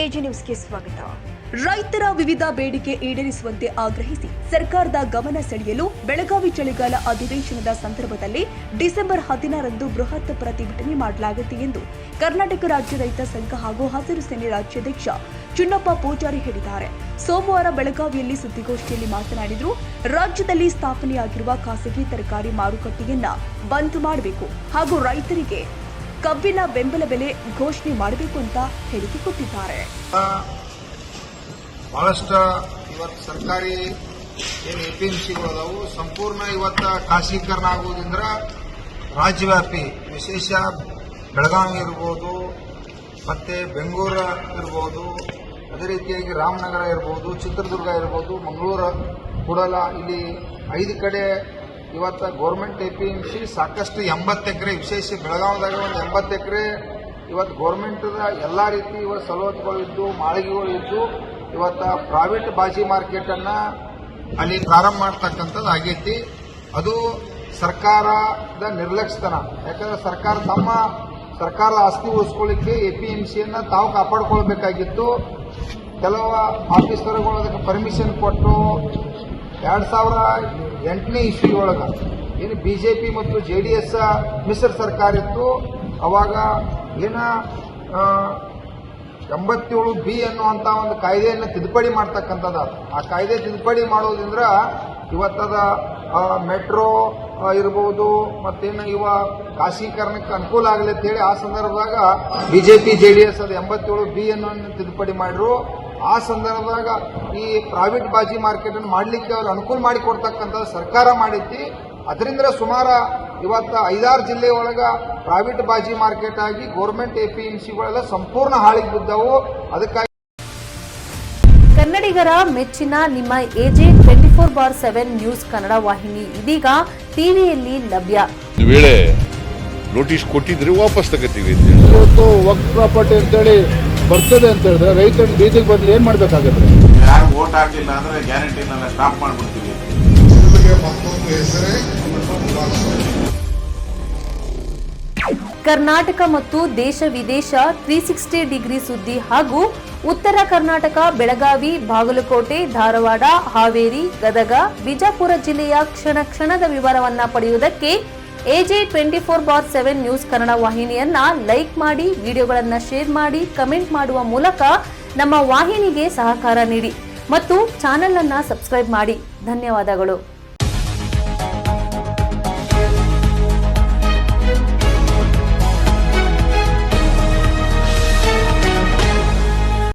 AG ನ್ಯೂಸ್ಗೆ ಸ್ವಾಗತ. ರೈತರ ವಿವಿಧ ಬೇಡಿಕೆ ಈಡೇರಿಸುವಂತೆ ಆಗ್ರಹಿಸಿ ಸರ್ಕಾರದ ಗಮನ ಸೆಳೆಯಲು ಬೆಳಗಾವಿ ಚಳಿಗಾಲ ಅಧಿವೇಶನದ ಸಂದರ್ಭದಲ್ಲಿ ಡಿಸೆಂಬರ್ 16ರಂದು ಬೃಹತ್ ಪ್ರತಿಭಟನೆ ಮಾಡಲಾಗುತ್ತದೆ ಎಂದು ಕರ್ನಾಟಕ ರಾಜ್ಯ ರೈತ ಸಂಘ ಹಾಗೂ ಹಸಿರು ಸೇನೆ ರಾಜ್ಯಾಧ್ಯಕ್ಷ ಚುನ್ನಪ್ಪ ಪೂಜಾರಿ ಹೇಳಿದ್ದಾರೆ. ಸೋಮವಾರ ಬೆಳಗಾವಿಯಲ್ಲಿ ಸುದ್ದಿಗೋಷ್ಠಿಯಲ್ಲಿ ಮಾತನಾಡಿದರು. ರಾಜ್ಯದಲ್ಲಿ ಸ್ಥಾಪನೆಯಾಗಿರುವ ಖಾಸಗಿ ತರಕಾರಿ ಮಾರುಕಟ್ಟೆಯನ್ನ ಬಂದ್ ಮಾಡಬೇಕು ಹಾಗೂ ರೈತರಿಗೆ ಕಬ್ಬಿನ ಬೆಂಬಲ ಬೆಲೆ ಘೋಷಣೆ ಮಾಡಬೇಕು ಅಂತ ಹೇಳಿಕೆ ಕೊಟ್ಟಿದ್ದಾರೆ. ಬಹಳಷ್ಟು ಇವತ್ತು ಸರ್ಕಾರಿ ಏನು ಎಪಿಎಂಸಿಗಳು ಸಂಪೂರ್ಣ ಇವತ್ತು ಖಾಸಗೀಕರಣ ಆಗುವುದರಿಂದ ರಾಜ್ಯವ್ಯಾಪಿ ವಿಶೇಷ ಬೆಳಗಾವಿ ಇರ್ಬೋದು, ಮತ್ತೆ ಬೆಂಗಳೂರು ಇರ್ಬೋದು, ಅದೇ ರೀತಿಯಾಗಿ ರಾಮನಗರ ಇರ್ಬೋದು, ಚಿತ್ರದುರ್ಗ ಇರ್ಬೋದು, ಮಂಗಳೂರು, ಕೂಡಲ ಇಲ್ಲಿ 5 ಕಡೆ ಇವತ್ತು ಗೌರ್ಮೆಂಟ್ ಎಪಿಎಂಸಿ ಸಾಕಷ್ಟು 80 ಎಕರೆ, ವಿಶೇಷ ಬೆಳಗಾವಿದಾಗ ಒಂದು 80 ಎಕರೆ ಇವತ್ತು ಗೌರ್ಮೆಂಟ್ದ ಎಲ್ಲ ರೀತಿ ಇವತ್ತು ಸವಲತ್ತುಗಳು ಇದ್ದು, ಮಾಳಿಗೆಗಳು ಇದ್ದು, ಇವತ್ತು ಪ್ರೈವೇಟ್ ಬಾಜಿ ಮಾರ್ಕೆಟನ್ನು ಅಲ್ಲಿ ಪ್ರಾರಂಭ ಮಾಡ್ತಕ್ಕಂಥದ್ದು ಆಗೈತಿ. ಅದು ಸರ್ಕಾರದ ನಿರ್ಲಕ್ಷ್ಯತನ. ಯಾಕಂದ್ರೆ ಸರ್ಕಾರದ ಆಸ್ತಿ ಉಳಿಸ್ಕೊಳ್ಳಿಕ್ಕೆ ಎಪಿಎಂಸಿಯನ್ನು ತಾವು ಕಾಪಾಡ್ಕೊಳ್ಬೇಕಾಗಿತ್ತು. ಕೆಲವು ಆಫೀಸರ್ಗಳು ಅದಕ್ಕೆ ಪರ್ಮಿಷನ್ ಕೊಟ್ಟು 2008ನೇ ಇಸ್ವಿಯೊಳಗೆ ಏನು ಬಿಜೆಪಿ ಮತ್ತು JDS ಮಿಶ್ರ ಸರ್ಕಾರ ಇತ್ತು, ಅವಾಗ ಏನ 87B ಅನ್ನುವಂಥ ಒಂದು ಕಾಯ್ದೆಯನ್ನು ತಿದ್ದುಪಡಿ ಮಾಡ್ತಕ್ಕಂಥದ್ದು. ಆ ಕಾಯ್ದೆ ತಿದ್ದುಪಡಿ ಮಾಡೋದ್ರಿಂದ ಇವತ್ತದ ಮೆಟ್ರೋ ಇರ್ಬೋದು, ಮತ್ತೇನು ಖಾಸಗೀಕರಣಕ್ಕೆ ಅನುಕೂಲ ಆಗಲಿ ಅಂತೇಳಿ ಆ ಸಂದರ್ಭದಾಗ ಬಿಜೆಪಿ JDS ಅದು 87B ಅನ್ನೋನ್ನು ತಿದ್ದುಪಡಿ ಮಾಡಿದ್ರು. ಆ ಸಂದರ್ಭದಾಗ ಈ ಪ್ರೈವೇಟ್ ಬಾಜಿ ಮಾರ್ಕೆಟ್ ಅನ್ನು ಮಾಡಲಿಕ್ಕೆ ಅವ್ರು ಅನುಕೂಲ ಮಾಡಿಕೊಡ್ತಕ್ಕಂಥ ಸರ್ಕಾರ ಮಾಡೈತಿ. ಅದರಿಂದ ಸುಮಾರು ಇವತ್ತು 5-6 ಜಿಲ್ಲೆ ಒಳಗ ಪ್ರೈವೇಟ್ ಬಾಜಿ ಮಾರ್ಕೆಟ್ ಆಗಿ ಗೌರ್ಮೆಂಟ್ ಎಪಿಎಂಸಿಗಳೆಲ್ಲ ಸಂಪೂರ್ಣ ಹಾಳಿಗೆ ಬಿದ್ದವು. ಅದಕ್ಕಾಗಿ ಕನ್ನಡಿಗರ ಮೆಚ್ಚಿನ ನಿಮ್ಮ AJ 24/7 ನ್ಯೂಸ್ ಕನ್ನಡ ವಾಹಿನಿ ಇದೀಗ ಟಿವಿಯಲ್ಲಿ ಲಭ್ಯ. ವೇಳೆ ನೋಟಿಸ್ ಕೊಟ್ಟಿದ್ರೆ ವಾಪಸ್ ತಗೋತೀವಿ. ಇವತ್ತು ವಕ್ಫ್ ಪ್ರಾಪರ್ಟಿ ಅಂತೇಳಿ ಬರ್ತದೆ ಅಂತ ಹೇಳಿದ್ರೆ ರೈತರು ಬೀದಿಗೆ ಬದಲು ಏನ್ ಮಾಡ್ಬೇಕಾಗುತ್ತೆ? ಯಾರು ವೋಟ್ ಹಾಕಲಿಲ್ಲ ಅಂದ್ರೆ ಗ್ಯಾರಂಟಿನೆಲ್ಲ ಸ್ಟಾಪ್ ಮಾಡ್ಬಿಡ್ತೀವಿ. ಕರ್ನಾಟಕ ಮತ್ತು ದೇಶ ವಿದೇಶ 360 ಡಿಗ್ರಿ ಸುದ್ದಿ ಹಾಗೂ ಉತ್ತರ ಕರ್ನಾಟಕ ಬೆಳಗಾವಿ, ಬಾಗಲಕೋಟೆ, ಧಾರವಾಡ, ಹಾವೇರಿ, ಗದಗ, ಬಿಜಾಪುರ ಜಿಲ್ಲೆಯ ಕ್ಷಣದ ವಿವರವನ್ನ ಪಡೆಯುವುದಕ್ಕೆ AJ 24/7 ನ್ಯೂಸ್ ಕನ್ನಡ ವಾಹಿನಿಯನ್ನ ಲೈಕ್ ಮಾಡಿ, ವಿಡಿಯೋಗಳನ್ನ ಶೇರ್ ಮಾಡಿ, ಕಮೆಂಟ್ ಮಾಡುವ ಮೂಲಕ ನಮ್ಮ ವಾಹಿನಿಗೆ ಸಹಕಾರ ನೀಡಿ ಮತ್ತು ಚಾನೆಲ್ ಅನ್ನ ಸಬ್ಸ್ಕ್ರೈಬ್ ಮಾಡಿ. ಧನ್ಯವಾದಗಳು.